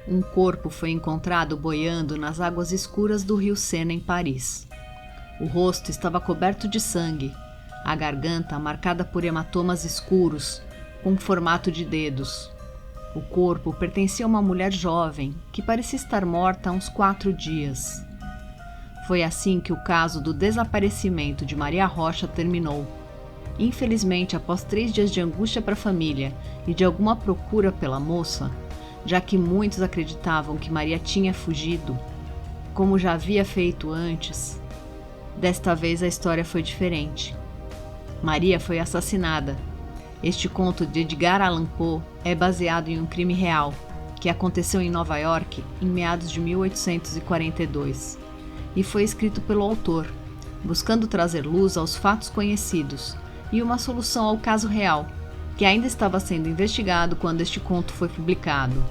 um corpo foi encontrado boiando nas águas escuras do rio Sena, em Paris. O rosto estava coberto de sangue, a garganta marcada por hematomas escuros, com formato de dedos. O corpo pertencia a uma mulher jovem, que parecia estar morta há uns 4 dias. Foi assim que o caso do desaparecimento de Maria Rocha terminou. Infelizmente, após 3 dias de angústia para a família e de alguma procura pela moça, já que muitos acreditavam que Maria tinha fugido, como já havia feito antes, desta vez a história foi diferente. Maria foi assassinada. Este conto de Edgar Allan Poe é baseado em um crime real, que aconteceu em Nova York em meados de 1842, e foi escrito pelo autor, buscando trazer luz aos fatos conhecidos e uma solução ao caso real, que ainda estava sendo investigado quando este conto foi publicado.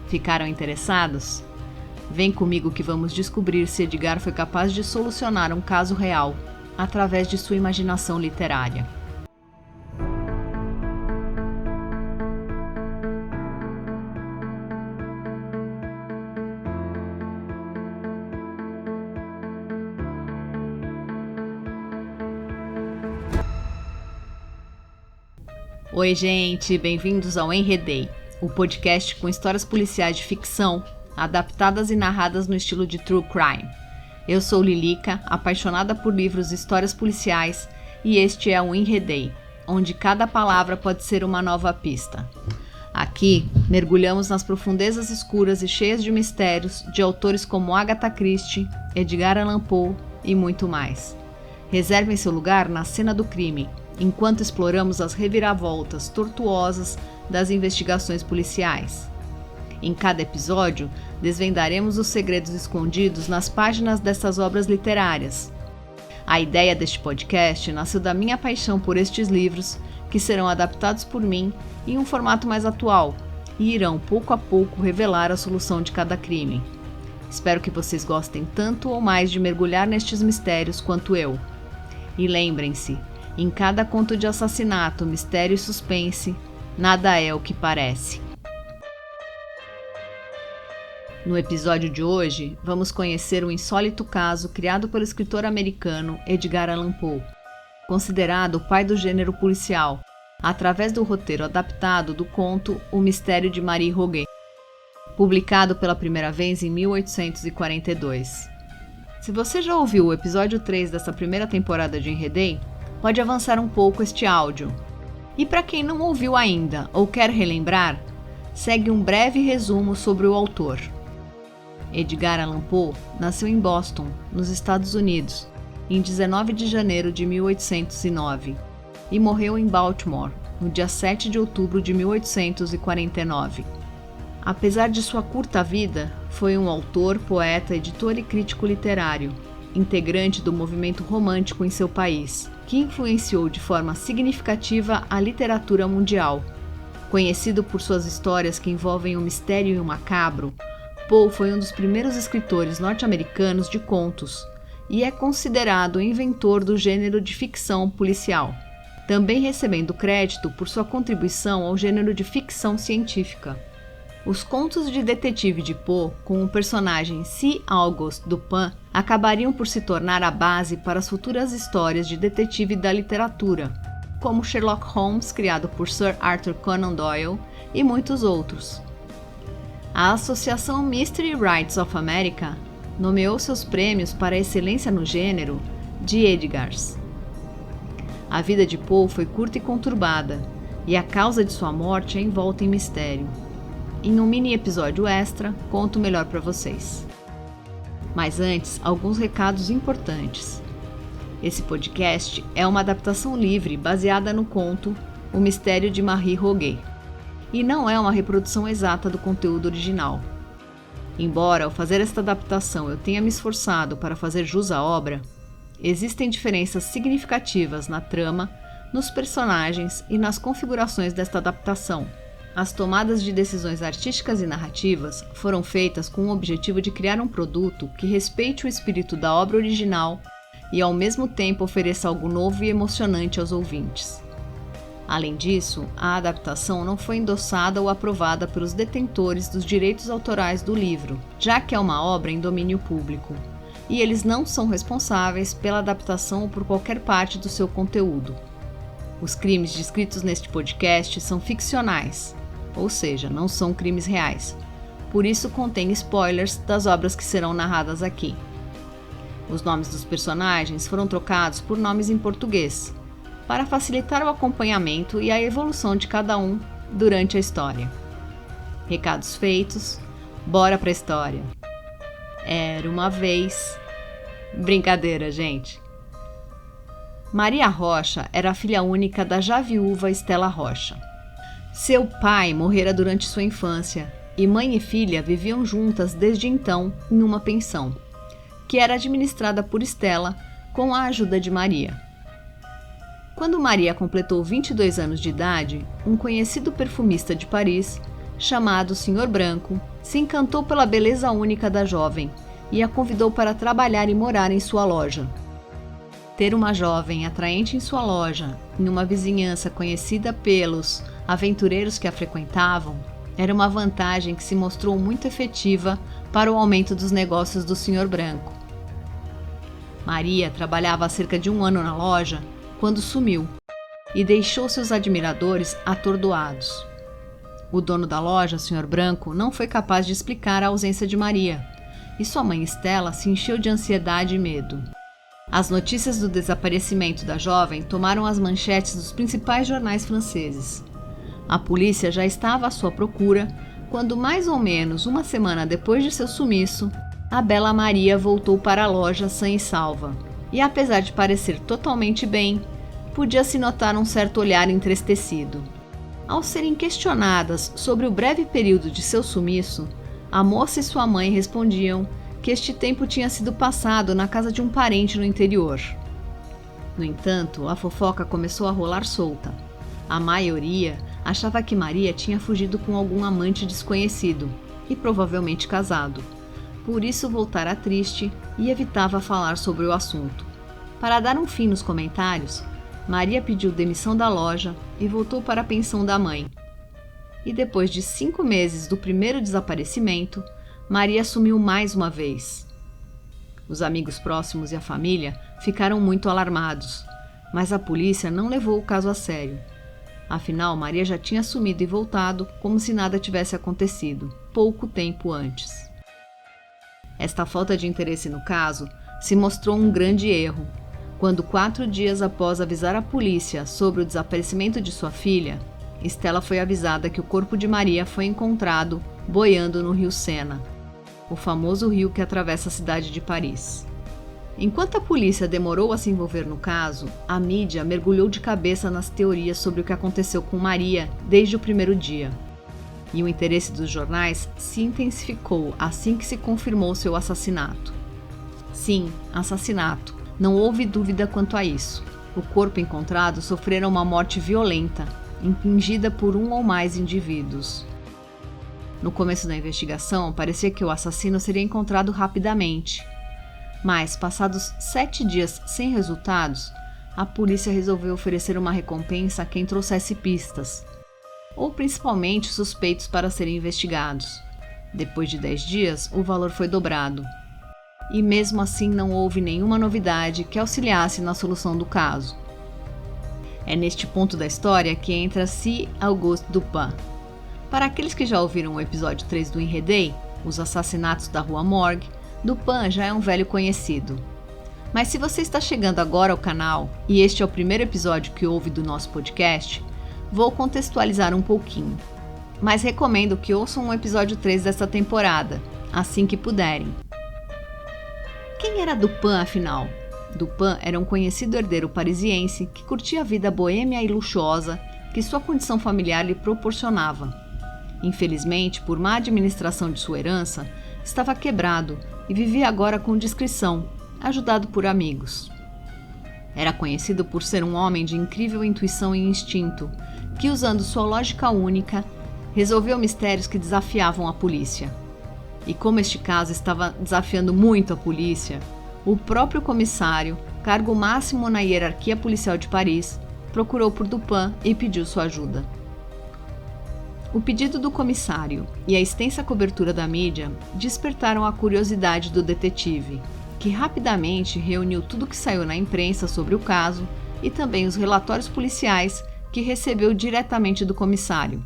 Ficaram interessados? Vem comigo que vamos descobrir se Edgar foi capaz de solucionar um caso real através de sua imaginação literária. Oi, gente, bem-vindos ao Enredei, o podcast com histórias policiais de ficção, adaptadas e narradas no estilo de True Crime. Eu sou Lilica, apaixonada por livros e histórias policiais, e este é o Enredei, onde cada palavra pode ser uma nova pista. Aqui, mergulhamos nas profundezas escuras e cheias de mistérios de autores como Agatha Christie, Edgar Allan Poe e muito mais. Reservem seu lugar na cena do crime, enquanto exploramos as reviravoltas tortuosas das investigações policiais. Em cada episódio, desvendaremos os segredos escondidos nas páginas dessas obras literárias. A ideia deste podcast nasceu da minha paixão por estes livros, que serão adaptados por mim em um formato mais atual e irão pouco a pouco revelar a solução de cada crime. Espero que vocês gostem tanto ou mais de mergulhar nestes mistérios quanto eu. E lembrem-se, em cada conto de assassinato, mistério e suspense, nada é o que parece. No episódio de hoje, vamos conhecer um insólito caso criado pelo escritor americano Edgar Allan Poe, considerado o pai do gênero policial, através do roteiro adaptado do conto O Mistério de Marie Roget, publicado pela primeira vez em 1842. Se você já ouviu o episódio 3 dessa primeira temporada de Enredei, pode avançar um pouco este áudio. E para quem não ouviu ainda ou quer relembrar, segue um breve resumo sobre o autor. Edgar Allan Poe nasceu em Boston, nos Estados Unidos, em 19 de janeiro de 1809 e morreu em Baltimore, no dia 7 de outubro de 1849. Apesar de sua curta vida, foi um autor, poeta, editor e crítico literário, integrante do movimento romântico em seu país, que influenciou de forma significativa a literatura mundial. Conhecido por suas histórias que envolvem o mistério e o macabro, Poe foi um dos primeiros escritores norte-americanos de contos e é considerado o inventor do gênero de ficção policial, também recebendo crédito por sua contribuição ao gênero de ficção científica. Os contos de detetive de Poe, com o personagem C. Auguste Dupin, acabariam por se tornar a base para as futuras histórias de detetive da literatura, como Sherlock Holmes, criado por Sir Arthur Conan Doyle, e muitos outros. A Associação Mystery Writers of America nomeou seus prêmios para a excelência no gênero de Edgars. A vida de Poe foi curta e conturbada, e a causa de sua morte é envolta em mistério. Em um mini episódio extra, conto melhor para vocês. Mas antes, alguns recados importantes. Esse podcast é uma adaptação livre baseada no conto O Mistério de Marie Roget, e não é uma reprodução exata do conteúdo original. Embora, ao fazer esta adaptação, eu tenha me esforçado para fazer jus à obra, existem diferenças significativas na trama, nos personagens e nas configurações desta adaptação. As tomadas de decisões artísticas e narrativas foram feitas com o objetivo de criar um produto que respeite o espírito da obra original e ao mesmo tempo ofereça algo novo e emocionante aos ouvintes. Além disso, a adaptação não foi endossada ou aprovada pelos detentores dos direitos autorais do livro, já que é uma obra em domínio público, e eles não são responsáveis pela adaptação ou por qualquer parte do seu conteúdo. Os crimes descritos neste podcast são ficcionais, ou seja, não são crimes reais. Por isso contém spoilers das obras que serão narradas aqui. Os nomes dos personagens foram trocados por nomes em português, para facilitar o acompanhamento e a evolução de cada um durante a história. Recados feitos, bora pra história. Era uma vez... Brincadeira, gente. Maria Rocha era a filha única da já viúva Estela Rocha. Seu pai morrera durante sua infância e mãe e filha viviam juntas desde então em uma pensão, que era administrada por Estela com a ajuda de Maria. Quando Maria completou 22 anos de idade, um conhecido perfumista de Paris, chamado Sr. Branco, se encantou pela beleza única da jovem e a convidou para trabalhar e morar em sua loja. Ter uma jovem atraente em sua loja, em uma vizinhança conhecida pelos aventureiros que a frequentavam, era uma vantagem que se mostrou muito efetiva para o aumento dos negócios do Sr. Branco. Maria trabalhava há cerca de 1 ano na loja quando sumiu e deixou seus admiradores atordoados. O dono da loja, Sr. Branco, não foi capaz de explicar a ausência de Maria, e sua mãe Estela se encheu de ansiedade e medo. As notícias do desaparecimento da jovem tomaram as manchetes dos principais jornais franceses. A polícia já estava à sua procura quando, mais ou menos uma semana depois de seu sumiço, a bela Maria voltou para a loja sã e salva. E apesar de parecer totalmente bem, podia-se notar um certo olhar entristecido. Ao serem questionadas sobre o breve período de seu sumiço, a moça e sua mãe respondiam que este tempo tinha sido passado na casa de um parente no interior. No entanto, a fofoca começou a rolar solta. A maioria achava que Maria tinha fugido com algum amante desconhecido e provavelmente casado. Por isso voltara triste e evitava falar sobre o assunto. Para dar um fim nos comentários, Maria pediu demissão da loja e voltou para a pensão da mãe. E depois de 5 meses do primeiro desaparecimento, Maria sumiu mais uma vez. Os amigos próximos e a família ficaram muito alarmados, mas a polícia não levou o caso a sério. Afinal, Maria já tinha sumido e voltado como se nada tivesse acontecido, pouco tempo antes. Esta falta de interesse no caso se mostrou um grande erro, quando 4 dias após avisar a polícia sobre o desaparecimento de sua filha, Estela foi avisada que o corpo de Maria foi encontrado boiando no rio Sena, o famoso rio que atravessa a cidade de Paris. Enquanto a polícia demorou a se envolver no caso, a mídia mergulhou de cabeça nas teorias sobre o que aconteceu com Maria desde o primeiro dia. E o interesse dos jornais se intensificou assim que se confirmou seu assassinato. Sim, assassinato. Não houve dúvida quanto a isso. O corpo encontrado sofrera uma morte violenta, infligida por um ou mais indivíduos. No começo da investigação, parecia que o assassino seria encontrado rapidamente. Mas, passados 7 dias sem resultados, a polícia resolveu oferecer uma recompensa a quem trouxesse pistas, ou principalmente suspeitos para serem investigados. Depois de 10 dias, o valor foi dobrado. E mesmo assim não houve nenhuma novidade que auxiliasse na solução do caso. É neste ponto da história que entra C. Auguste Dupin. Para aqueles que já ouviram o episódio 3 do Enredei, Os Assassinatos da Rua Morgue, Dupin já é um velho conhecido. Mas se você está chegando agora ao canal e este é o primeiro episódio que ouve do nosso podcast, vou contextualizar um pouquinho. Mas recomendo que ouçam o episódio 3 desta temporada, assim que puderem. Quem era Dupin, afinal? Dupin era um conhecido herdeiro parisiense que curtia a vida boêmia e luxuosa que sua condição familiar lhe proporcionava. Infelizmente, por má administração de sua herança, estava quebrado e vivia agora com discrição, ajudado por amigos. Era conhecido por ser um homem de incrível intuição e instinto, que, usando sua lógica única, resolveu mistérios que desafiavam a polícia. E como este caso estava desafiando muito a polícia, o próprio comissário, cargo máximo na hierarquia policial de Paris, procurou por Dupin e pediu sua ajuda. O pedido do comissário e a extensa cobertura da mídia despertaram a curiosidade do detetive, que rapidamente reuniu tudo que saiu na imprensa sobre o caso e também os relatórios policiais que recebeu diretamente do comissário.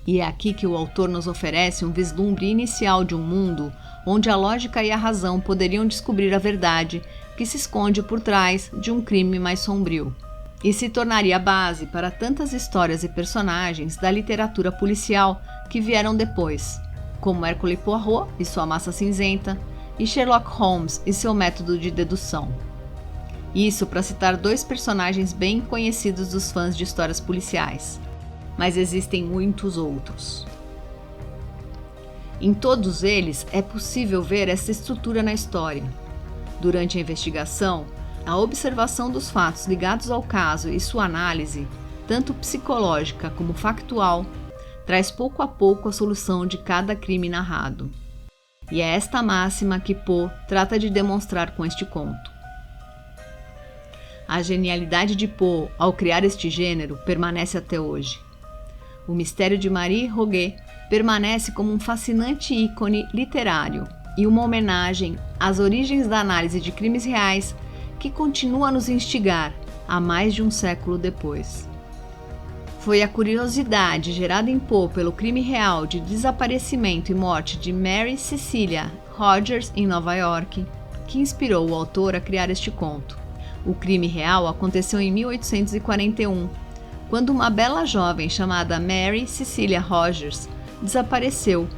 E é aqui que o autor nos oferece um vislumbre inicial de um mundo onde a lógica e a razão poderiam descobrir a verdade que se esconde por trás de um crime mais sombrio. E se tornaria a base para tantas histórias e personagens da literatura policial que vieram depois, como Hercule Poirot e sua massa cinzenta, e Sherlock Holmes e seu método de dedução. Isso para citar 2 personagens bem conhecidos dos fãs de histórias policiais, mas existem muitos outros. Em todos eles é possível ver essa estrutura na história. Durante a investigação, a observação dos fatos ligados ao caso e sua análise, tanto psicológica como factual, traz pouco a pouco a solução de cada crime narrado. E é esta máxima que Poe trata de demonstrar com este conto. A genialidade de Poe ao criar este gênero permanece até hoje. O mistério de Marie Roget permanece como um fascinante ícone literário e uma homenagem às origens da análise de crimes reais que continua a nos instigar há mais de um século depois. Foi a curiosidade gerada em Poe pelo crime real de desaparecimento e morte de Mary Cecilia Rogers em Nova York que inspirou o autor a criar este conto. O crime real aconteceu em 1841, quando uma bela jovem chamada Mary Cecilia Rogers desapareceu,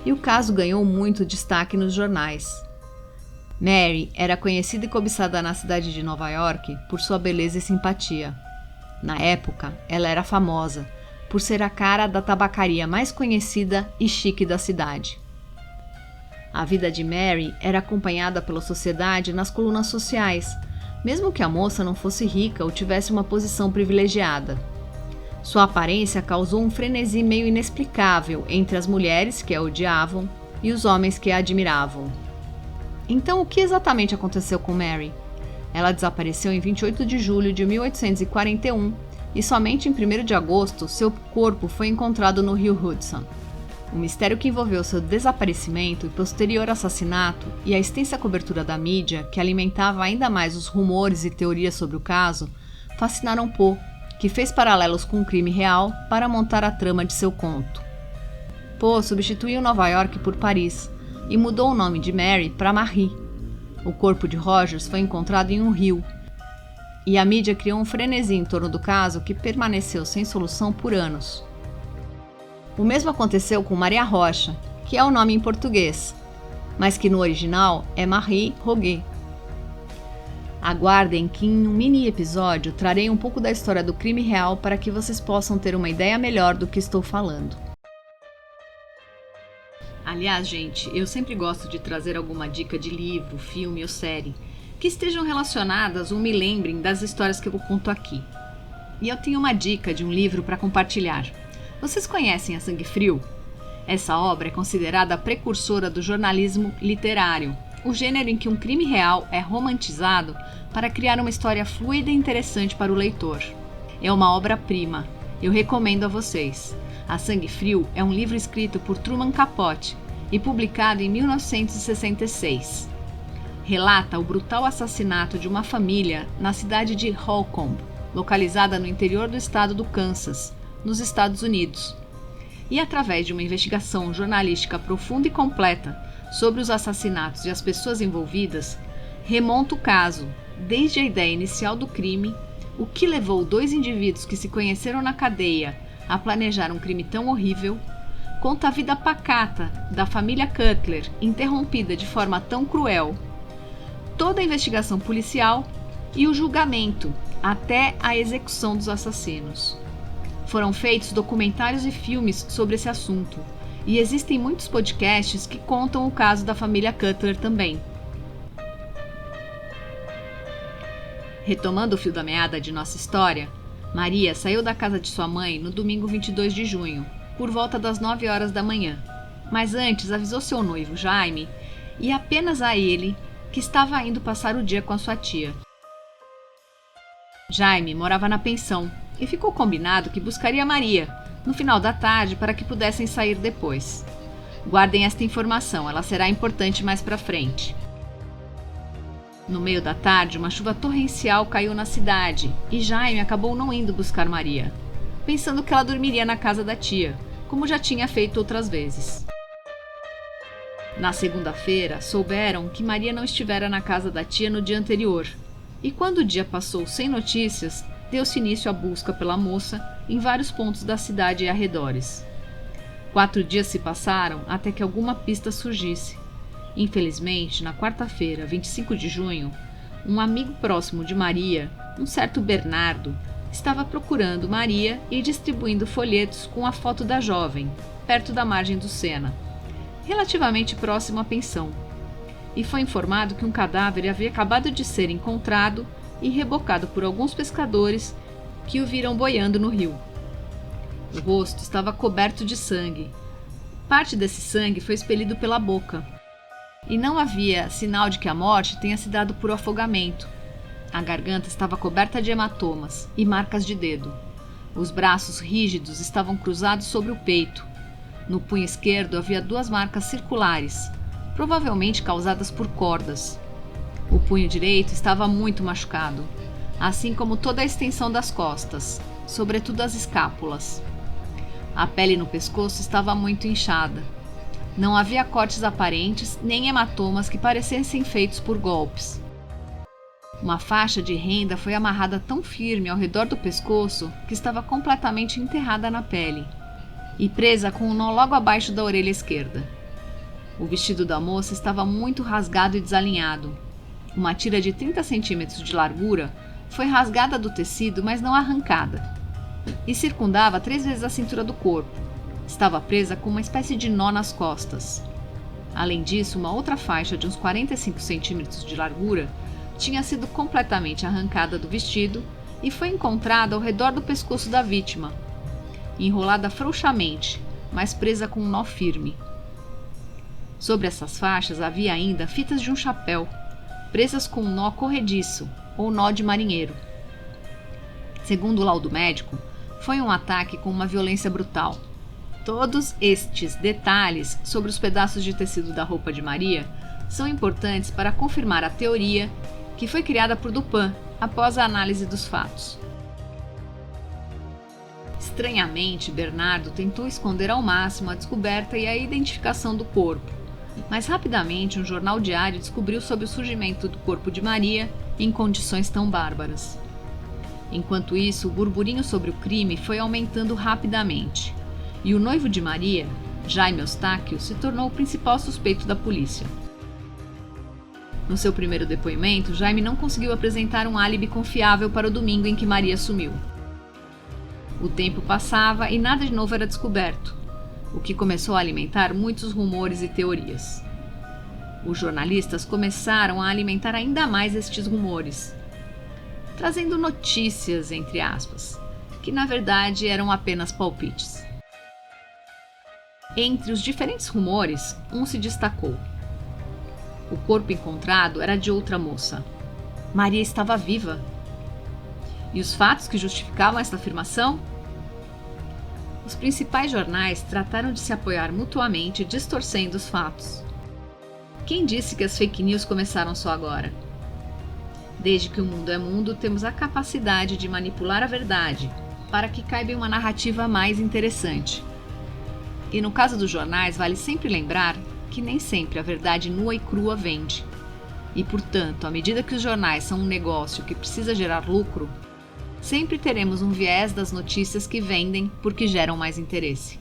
e o caso ganhou muito destaque nos jornais. Mary era conhecida e cobiçada na cidade de Nova York por sua beleza e simpatia. Na época, ela era famosa por ser a cara da tabacaria mais conhecida e chique da cidade. A vida de Mary era acompanhada pela sociedade nas colunas sociais, mesmo que a moça não fosse rica ou tivesse uma posição privilegiada. Sua aparência causou um frenesi meio inexplicável entre as mulheres que a odiavam e os homens que a admiravam. Então, o que exatamente aconteceu com Mary? Ela desapareceu em 28 de julho de 1841 e somente em 1º de agosto seu corpo foi encontrado no rio Hudson. O mistério que envolveu seu desaparecimento e posterior assassinato e a extensa cobertura da mídia, que alimentava ainda mais os rumores e teorias sobre o caso, fascinaram Poe, que fez paralelos com o crime real para montar a trama de seu conto. Poe substituiu Nova York por Paris e mudou o nome de Mary para Marie. O corpo de Rogers foi encontrado em um rio, e a mídia criou um frenesi em torno do caso que permaneceu sem solução por anos. O mesmo aconteceu com Maria Rocha, que é o nome em português, mas que no original é Marie Roget. Aguardem que em um mini episódio trarei um pouco da história do crime real para que vocês possam ter uma ideia melhor do que estou falando. Aliás, gente, eu sempre gosto de trazer alguma dica de livro, filme ou série que estejam relacionadas ou me lembrem das histórias que eu conto aqui. E eu tenho uma dica de um livro para compartilhar. Vocês conhecem A Sangue Frio? Essa obra é considerada a precursora do jornalismo literário, o gênero em que um crime real é romantizado para criar uma história fluida e interessante para o leitor. É uma obra-prima. Eu recomendo a vocês. A Sangue Frio é um livro escrito por Truman Capote e publicado em 1966. Relata o brutal assassinato de uma família na cidade de Holcomb, localizada no interior do estado do Kansas, nos Estados Unidos. E através de uma investigação jornalística profunda e completa sobre os assassinatos e as pessoas envolvidas, remonta o caso, desde a ideia inicial do crime, o que levou 2 indivíduos que se conheceram na cadeia a planejar um crime tão horrível, conta a vida pacata da família Cutler, interrompida de forma tão cruel, toda a investigação policial e o julgamento, até a execução dos assassinos. Foram feitos documentários e filmes sobre esse assunto, e existem muitos podcasts que contam o caso da família Cutler também. Retomando o fio da meada de nossa história, Maria saiu da casa de sua mãe no domingo 22 de junho, por volta das 9 horas da manhã, mas antes avisou seu noivo Jaime e apenas a ele que estava indo passar o dia com a sua tia. Jaime morava na pensão e ficou combinado que buscaria Maria no final da tarde para que pudessem sair depois. Guardem esta informação, ela será importante mais para frente. No meio da tarde, uma chuva torrencial caiu na cidade e Jaime acabou não indo buscar Maria, pensando que ela dormiria na casa da tia, como já tinha feito outras vezes. Na segunda-feira, souberam que Maria não estivera na casa da tia no dia anterior, e quando o dia passou sem notícias, deu-se início à busca pela moça em vários pontos da cidade e arredores. 4 dias se passaram até que alguma pista surgisse. Infelizmente, na quarta-feira, 25 de junho, um amigo próximo de Maria, um certo Bernardo, estava procurando Maria e distribuindo folhetos com a foto da jovem, perto da margem do Sena, relativamente próximo à pensão, e foi informado que um cadáver havia acabado de ser encontrado e rebocado por alguns pescadores que o viram boiando no rio. O rosto estava coberto de sangue. Parte desse sangue foi expelido pela boca, e não havia sinal de que a morte tenha se dado por afogamento. A garganta estava coberta de hematomas e marcas de dedo. Os braços rígidos estavam cruzados sobre o peito. No punho esquerdo havia 2 marcas circulares, provavelmente causadas por cordas. O punho direito estava muito machucado, assim como toda a extensão das costas, sobretudo as escápulas. A pele no pescoço estava muito inchada. Não havia cortes aparentes nem hematomas que parecessem feitos por golpes. Uma faixa de renda foi amarrada tão firme ao redor do pescoço que estava completamente enterrada na pele e presa com um nó logo abaixo da orelha esquerda. O vestido da moça estava muito rasgado e desalinhado. Uma tira de 30 centímetros de largura foi rasgada do tecido, mas não arrancada, e circundava 3 vezes a cintura do corpo. Estava presa com uma espécie de nó nas costas. Além disso, uma outra faixa de uns 45 centímetros de largura tinha sido completamente arrancada do vestido e foi encontrada ao redor do pescoço da vítima, enrolada frouxamente, mas presa com um nó firme. Sobre essas faixas havia ainda fitas de um chapéu, presas com um nó corrediço, ou nó de marinheiro. Segundo o laudo médico, foi um ataque com uma violência brutal. Todos estes detalhes sobre os pedaços de tecido da roupa de Maria são importantes para confirmar a teoria que foi criada por Dupin após a análise dos fatos. Estranhamente, Bernardo tentou esconder ao máximo a descoberta e a identificação do corpo, mas rapidamente um jornal diário descobriu sobre o surgimento do corpo de Maria em condições tão bárbaras. Enquanto isso, o burburinho sobre o crime foi aumentando rapidamente, e o noivo de Maria, Jaime Eustáquio, se tornou o principal suspeito da polícia. No seu primeiro depoimento, Jaime não conseguiu apresentar um álibi confiável para o domingo em que Maria sumiu. O tempo passava e nada de novo era descoberto, o que começou a alimentar muitos rumores e teorias. Os jornalistas começaram a alimentar ainda mais estes rumores, trazendo notícias, entre aspas, que na verdade eram apenas palpites. Entre os diferentes rumores, um se destacou. O corpo encontrado era de outra moça. Maria estava viva. E os fatos que justificavam esta afirmação? Os principais jornais trataram de se apoiar mutuamente, distorcendo os fatos. Quem disse que as fake news começaram só agora? Desde que o mundo é mundo, temos a capacidade de manipular a verdade para que caiba em uma narrativa mais interessante. E no caso dos jornais, vale sempre lembrar que nem sempre a verdade nua e crua vende. E, portanto, à medida que os jornais são um negócio que precisa gerar lucro, sempre teremos um viés das notícias que vendem porque geram mais interesse.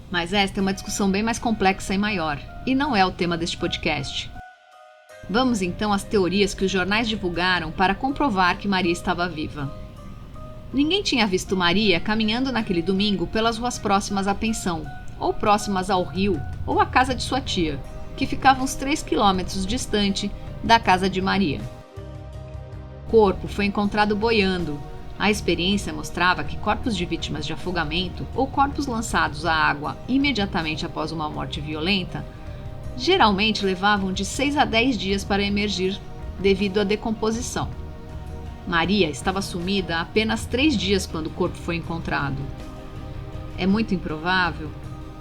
Mas esta é uma discussão bem mais complexa e maior, e não é o tema deste podcast. Vamos então às teorias que os jornais divulgaram para comprovar que Maria estava viva. Ninguém tinha visto Maria caminhando naquele domingo pelas ruas próximas à pensão, ou próximas ao rio, ou à casa de sua tia, que ficava uns 3 quilômetros distante da casa de Maria. O corpo foi encontrado boiando. A experiência mostrava que corpos de vítimas de afogamento ou corpos lançados à água imediatamente após uma morte violenta geralmente levavam de 6 a 10 dias para emergir devido à decomposição. Maria estava sumida há apenas 3 dias quando o corpo foi encontrado. É muito improvável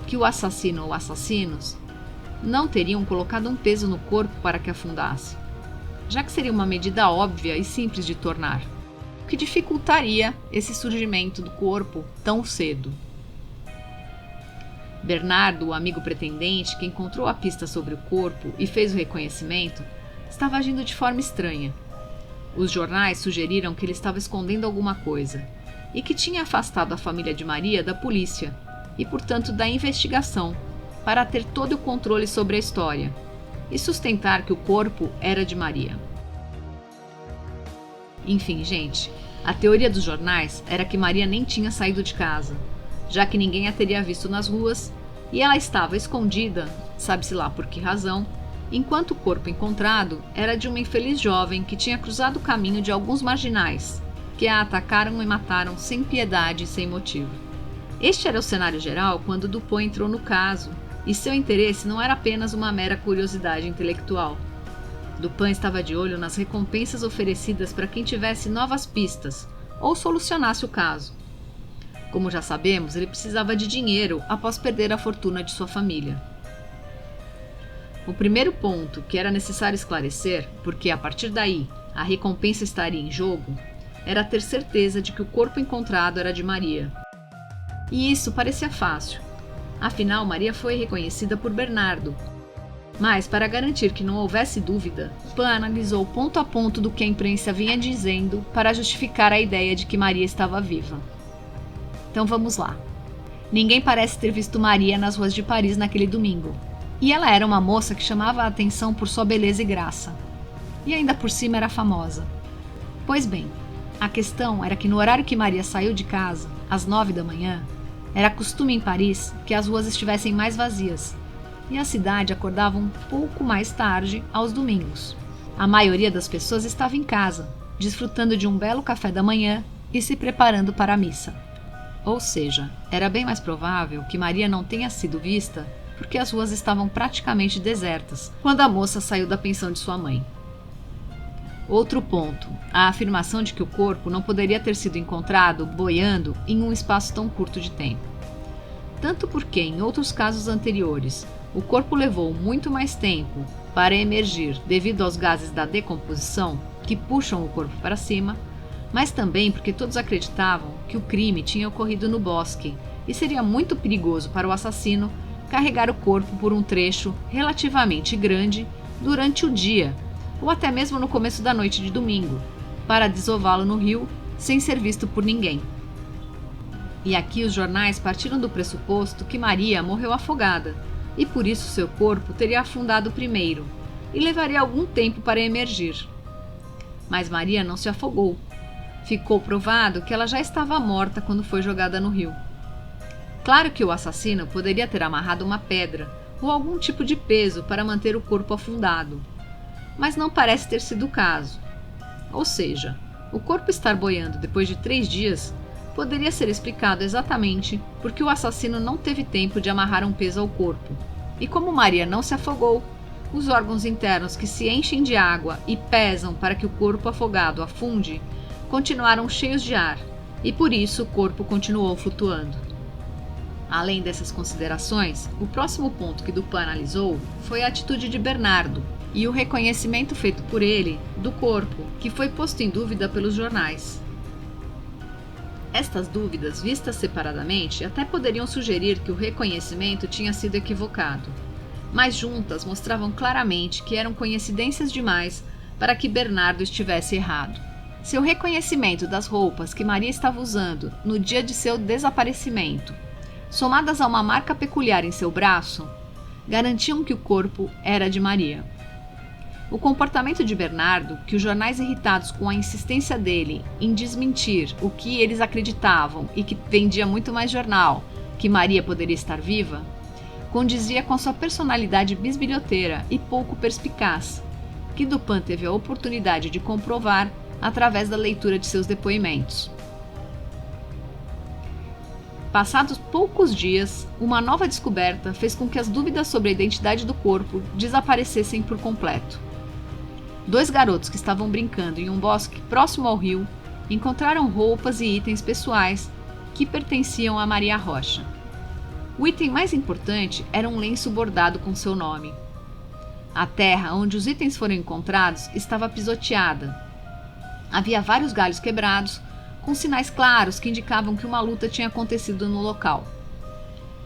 que o assassino ou assassinos não teriam colocado um peso no corpo para que afundasse, já que seria uma medida óbvia e simples de tornar, o que dificultaria esse surgimento do corpo tão cedo. Bernardo, o amigo pretendente que encontrou a pista sobre o corpo e fez o reconhecimento, estava agindo de forma estranha. Os jornais sugeriram que ele estava escondendo alguma coisa e que tinha afastado a família de Maria da polícia e, portanto, da investigação, para ter todo o controle sobre a história e sustentar que o corpo era de Maria. Enfim, gente, a teoria dos jornais era que Maria nem tinha saído de casa, já que ninguém a teria visto nas ruas e ela estava escondida, sabe-se lá por que razão, enquanto o corpo encontrado era de uma infeliz jovem que tinha cruzado o caminho de alguns marginais, que a atacaram e mataram sem piedade e sem motivo. Este era o cenário geral quando Dupin entrou no caso, e seu interesse não era apenas uma mera curiosidade intelectual. Dupin estava de olho nas recompensas oferecidas para quem tivesse novas pistas ou solucionasse o caso. Como já sabemos, ele precisava de dinheiro após perder a fortuna de sua família. O primeiro ponto que era necessário esclarecer, porque a partir daí a recompensa estaria em jogo, era ter certeza de que o corpo encontrado era de Maria. E isso parecia fácil. Afinal, Maria foi reconhecida por Bernardo. Mas, para garantir que não houvesse dúvida, Pan analisou ponto a ponto do que a imprensa vinha dizendo para justificar a ideia de que Maria estava viva. Então vamos lá. Ninguém parece ter visto Maria nas ruas de Paris naquele domingo. E ela era uma moça que chamava a atenção por sua beleza e graça. E ainda por cima era famosa. Pois bem, a questão era que no horário que Maria saiu de casa, às 9 da manhã, era costume em Paris que as ruas estivessem mais vazias, e a cidade acordava um pouco mais tarde aos domingos. A maioria das pessoas estava em casa, desfrutando de um belo café da manhã e se preparando para a missa. Ou seja, era bem mais provável que Maria não tenha sido vista porque as ruas estavam praticamente desertas quando a moça saiu da pensão de sua mãe. Outro ponto, a afirmação de que o corpo não poderia ter sido encontrado boiando em um espaço tão curto de tempo. Tanto porque, em outros casos anteriores, o corpo levou muito mais tempo para emergir devido aos gases da decomposição que puxam o corpo para cima, mas também porque todos acreditavam que o crime tinha ocorrido no bosque e seria muito perigoso para o assassino carregar o corpo por um trecho relativamente grande durante o dia ou até mesmo no começo da noite de domingo, para desová-lo no rio sem ser visto por ninguém. E aqui os jornais partiram do pressuposto que Maria morreu afogada, e por isso seu corpo teria afundado primeiro, e levaria algum tempo para emergir. Mas Maria não se afogou. Ficou provado que ela já estava morta quando foi jogada no rio. Claro que o assassino poderia ter amarrado uma pedra ou algum tipo de peso para manter o corpo afundado, mas não parece ter sido o caso. Ou seja, o corpo estar boiando depois de 3 dias poderia ser explicado exatamente porque o assassino não teve tempo de amarrar um peso ao corpo. E como Maria não se afogou, os órgãos internos que se enchem de água e pesam para que o corpo afogado afunde continuaram cheios de ar, e por isso o corpo continuou flutuando. Além dessas considerações, o próximo ponto que Dupin analisou foi a atitude de Bernardo e o reconhecimento feito por ele do corpo, que foi posto em dúvida pelos jornais. Estas dúvidas, vistas separadamente, até poderiam sugerir que o reconhecimento tinha sido equivocado, mas juntas mostravam claramente que eram coincidências demais para que Bernardo estivesse errado. Seu reconhecimento das roupas que Maria estava usando no dia de seu desaparecimento, somadas a uma marca peculiar em seu braço, garantiam que o corpo era de Maria. O comportamento de Bernardo, que os jornais, irritados com a insistência dele em desmentir o que eles acreditavam e que vendia muito mais jornal, que Maria poderia estar viva, condizia com sua personalidade bisbilhoteira e pouco perspicaz, que Dupin teve a oportunidade de comprovar através da leitura de seus depoimentos. Passados poucos dias, uma nova descoberta fez com que as dúvidas sobre a identidade do corpo desaparecessem por completo. 2 garotos que estavam brincando em um bosque próximo ao rio encontraram roupas e itens pessoais que pertenciam a Maria Rocha. O item mais importante era um lenço bordado com seu nome. A terra onde os itens foram encontrados estava pisoteada. Havia vários galhos quebrados, com sinais claros que indicavam que uma luta tinha acontecido no local.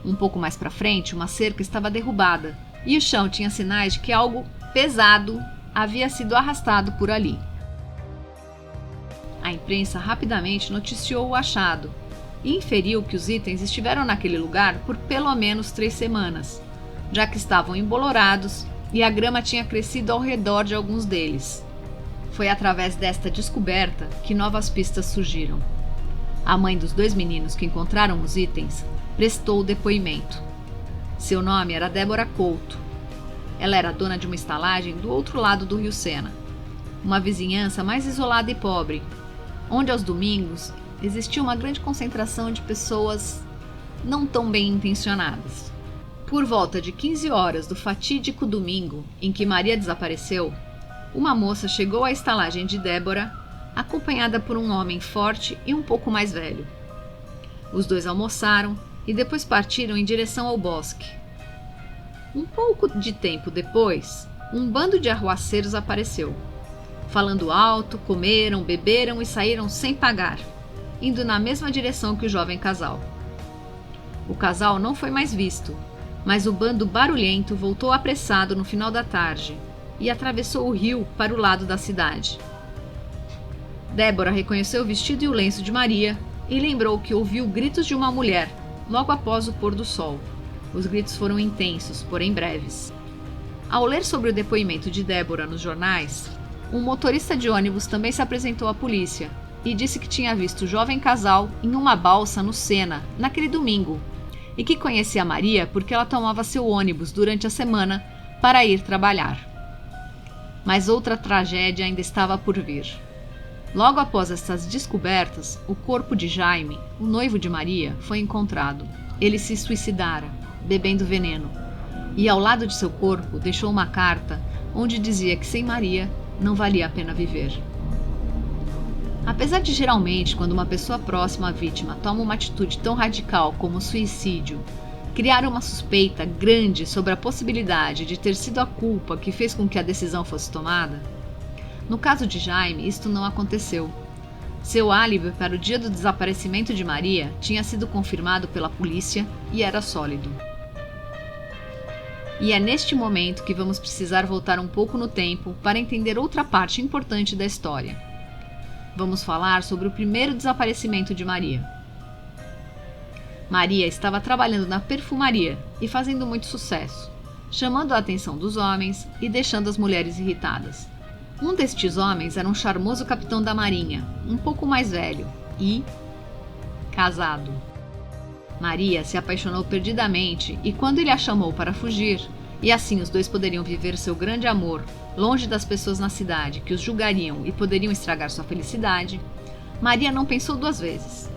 Um pouco mais para frente, uma cerca estava derrubada e o chão tinha sinais de que algo pesado havia sido arrastado por ali. A imprensa rapidamente noticiou o achado e inferiu que os itens estiveram naquele lugar por pelo menos 3 semanas, já que estavam embolorados e a grama tinha crescido ao redor de alguns deles. Foi através desta descoberta que novas pistas surgiram. A mãe dos 2 meninos que encontraram os itens prestou o depoimento. Seu nome era Débora Couto. Ela era dona de uma estalagem do outro lado do rio Sena, uma vizinhança mais isolada e pobre, onde aos domingos existia uma grande concentração de pessoas não tão bem intencionadas. Por volta de 15 horas do fatídico domingo em que Maria desapareceu, uma moça chegou à estalagem de Débora, acompanhada por um homem forte e um pouco mais velho. Os 2 almoçaram e depois partiram em direção ao bosque. Um pouco de tempo depois, um bando de arruaceiros apareceu. Falando alto, comeram, beberam e saíram sem pagar, indo na mesma direção que o jovem casal. O casal não foi mais visto, mas o bando barulhento voltou apressado no final da tarde e atravessou o rio para o lado da cidade. Débora reconheceu o vestido e o lenço de Maria e lembrou que ouviu gritos de uma mulher logo após o pôr do sol. Os gritos foram intensos, porém breves. Ao ler sobre o depoimento de Débora nos jornais, um motorista de ônibus também se apresentou à polícia e disse que tinha visto o jovem casal em uma balsa no Sena naquele domingo e que conhecia Maria porque ela tomava seu ônibus durante a semana para ir trabalhar. Mas outra tragédia ainda estava por vir. Logo após essas descobertas, o corpo de Jaime, o noivo de Maria, foi encontrado. Ele se suicidara, bebendo veneno, e ao lado de seu corpo deixou uma carta onde dizia que sem Maria não valia a pena viver. Apesar de geralmente, quando uma pessoa próxima à vítima toma uma atitude tão radical como o suicídio, criar uma suspeita grande sobre a possibilidade de ter sido a culpa que fez com que a decisão fosse tomada, no caso de Jaime, isto não aconteceu. Seu álibi para o dia do desaparecimento de Maria tinha sido confirmado pela polícia e era sólido. E é neste momento que vamos precisar voltar um pouco no tempo para entender outra parte importante da história. Vamos falar sobre o primeiro desaparecimento de Maria. Maria estava trabalhando na perfumaria e fazendo muito sucesso, chamando a atenção dos homens e deixando as mulheres irritadas. Um destes homens era um charmoso capitão da marinha, um pouco mais velho e casado. Maria se apaixonou perdidamente e quando ele a chamou para fugir, e assim os 2 poderiam viver seu grande amor, longe das pessoas na cidade que os julgariam e poderiam estragar sua felicidade, Maria não pensou 2 vezes.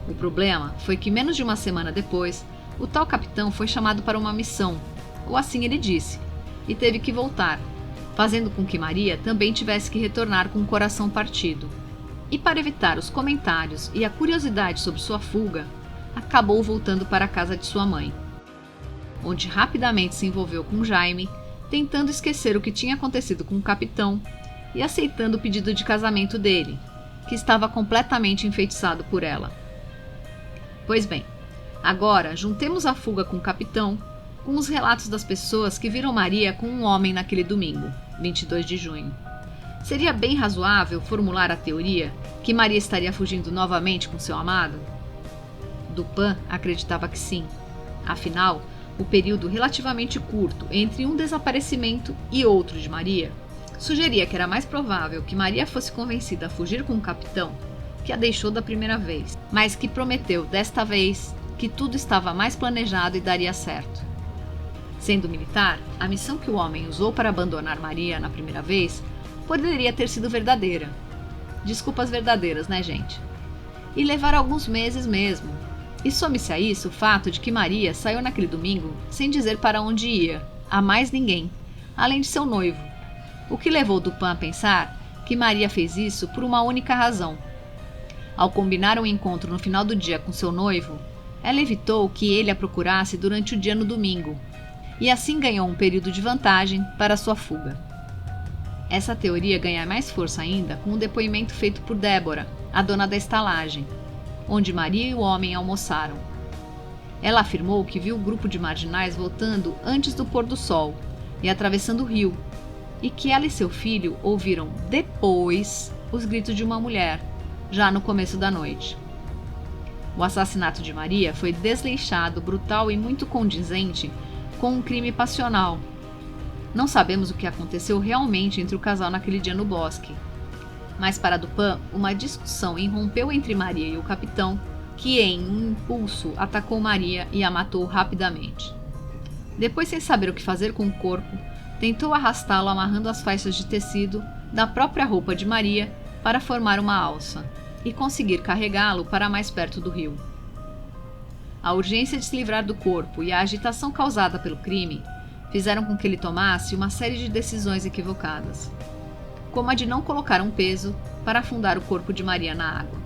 O problema foi que menos de uma semana depois, o tal capitão foi chamado para uma missão, ou assim ele disse, e teve que voltar, fazendo com que Maria também tivesse que retornar com o coração partido. E para evitar os comentários e a curiosidade sobre sua fuga, acabou voltando para a casa de sua mãe, onde rapidamente se envolveu com Jaime, tentando esquecer o que tinha acontecido com o capitão e aceitando o pedido de casamento dele, que estava completamente enfeitiçado por ela. Pois bem, agora juntemos a fuga com o capitão com os relatos das pessoas que viram Maria com um homem naquele domingo, 22 de junho. Seria bem razoável formular a teoria que Maria estaria fugindo novamente com seu amado? Dupin acreditava que sim. Afinal, o período relativamente curto entre um desaparecimento e outro de Maria sugeria que era mais provável que Maria fosse convencida a fugir com o capitão, que a deixou da primeira vez, mas que prometeu desta vez que tudo estava mais planejado e daria certo. Sendo militar, a missão que o homem usou para abandonar Maria na primeira vez poderia ter sido verdadeira. Desculpas verdadeiras, né, gente? E levar alguns meses mesmo. E some-se a isso o fato de que Maria saiu naquele domingo sem dizer para onde ia, a mais ninguém, além de seu noivo. o que levou Dupin a pensar que Maria fez isso por uma única razão. Ao combinar um encontro no final do dia com seu noivo, ela evitou que ele a procurasse durante o dia no domingo, e assim ganhou um período de vantagem para sua fuga. Essa teoria ganha mais força ainda com o depoimento feito por Débora, a dona da estalagem, onde Maria e o homem almoçaram. Ela afirmou que viu o grupo de marginais voltando antes do pôr do sol e atravessando o rio, e que ela e seu filho ouviram depois os gritos de uma mulher, já no começo da noite. O assassinato de Maria foi desleixado, brutal e muito condizente com um crime passional. Não sabemos o que aconteceu realmente entre o casal naquele dia no bosque, mas para Dupin, uma discussão irrompeu entre Maria e o capitão, que em um impulso atacou Maria e a matou rapidamente. Depois, sem saber o que fazer com o corpo, tentou arrastá-lo amarrando as faixas de tecido da própria roupa de Maria para formar uma alça e conseguir carregá-lo para mais perto do rio. A urgência de se livrar do corpo e a agitação causada pelo crime fizeram com que ele tomasse uma série de decisões equivocadas, como a de não colocar um peso para afundar o corpo de Maria na água.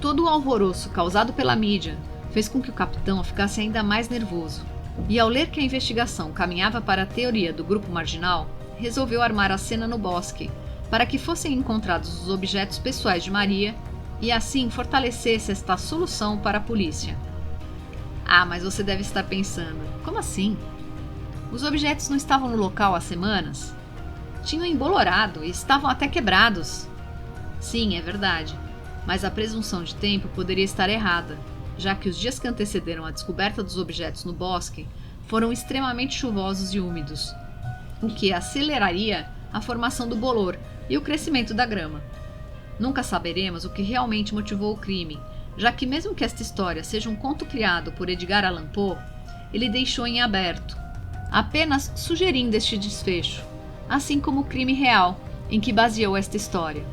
Todo o alvoroço causado pela mídia fez com que o capitão ficasse ainda mais nervoso, e ao ler que a investigação caminhava para a teoria do grupo marginal, resolveu armar a cena no bosque para que fossem encontrados os objetos pessoais de Maria e assim fortalecesse esta solução para a polícia. Ah, mas você deve estar pensando, como assim? Os objetos não estavam no local há semanas? Tinham embolorado e estavam até quebrados. Sim, é verdade, mas a presunção de tempo poderia estar errada, já que os dias que antecederam a descoberta dos objetos no bosque foram extremamente chuvosos e úmidos, o que aceleraria a formação do bolor e o crescimento da grama. Nunca saberemos o que realmente motivou o crime, já que mesmo que esta história seja um conto criado por Edgar Allan Poe, ele deixou em aberto, apenas sugerindo este desfecho, assim como o crime real em que baseou esta história.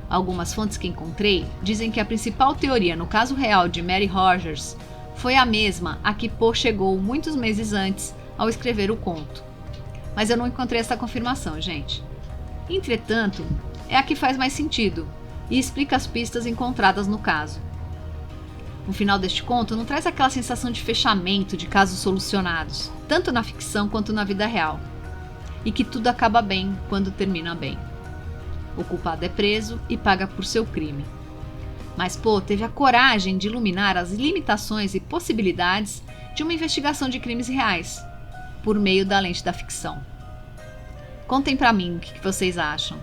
Algumas fontes que encontrei dizem que a principal teoria no caso real de Mary Rogers foi a mesma a que Poe chegou muitos meses antes ao escrever o conto. Mas eu não encontrei essa confirmação, gente. Entretanto, é a que faz mais sentido e explica as pistas encontradas no caso. O final deste conto não traz aquela sensação de fechamento de casos solucionados, tanto na ficção quanto na vida real, e que tudo acaba bem quando termina bem. O culpado é preso e paga por seu crime. Mas Poe teve a coragem de iluminar as limitações e possibilidades de uma investigação de crimes reais, por meio da lente da ficção. Contem pra mim o que vocês acham.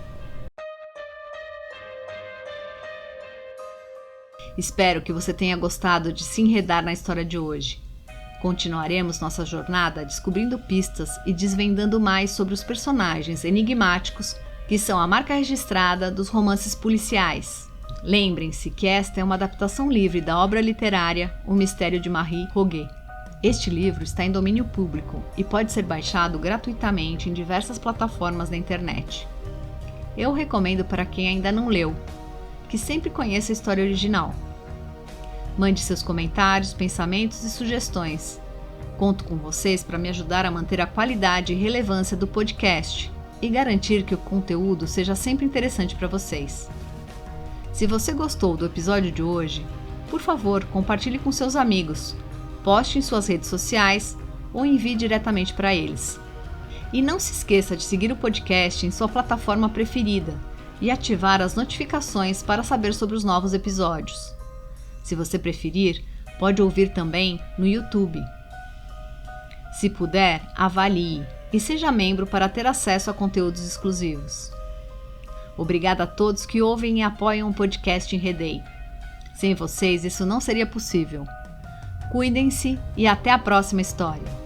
Espero que você tenha gostado de se enredar na história de hoje. Continuaremos nossa jornada descobrindo pistas e desvendando mais sobre os personagens enigmáticos que são a marca registrada dos romances policiais. Lembrem-se que esta é uma adaptação livre da obra literária O Mistério de Marie Roget. Este livro está em domínio público e pode ser baixado gratuitamente em diversas plataformas da internet. Eu recomendo para quem ainda não leu, que sempre conheça a história original. Mande seus comentários, pensamentos e sugestões. Conto com vocês para me ajudar a manter a qualidade e relevância do podcast e garantir que o conteúdo seja sempre interessante para vocês. Se você gostou do episódio de hoje, por favor, compartilhe com seus amigos, poste em suas redes sociais ou envie diretamente para eles. E não se esqueça de seguir o podcast em sua plataforma preferida e ativar as notificações para saber sobre os novos episódios. Se você preferir, pode ouvir também no YouTube. Se puder, avalie e seja membro para ter acesso a conteúdos exclusivos. Obrigada a todos que ouvem e apoiam o podcast Enredei. Sem vocês, isso não seria possível. Cuidem-se e até a próxima história.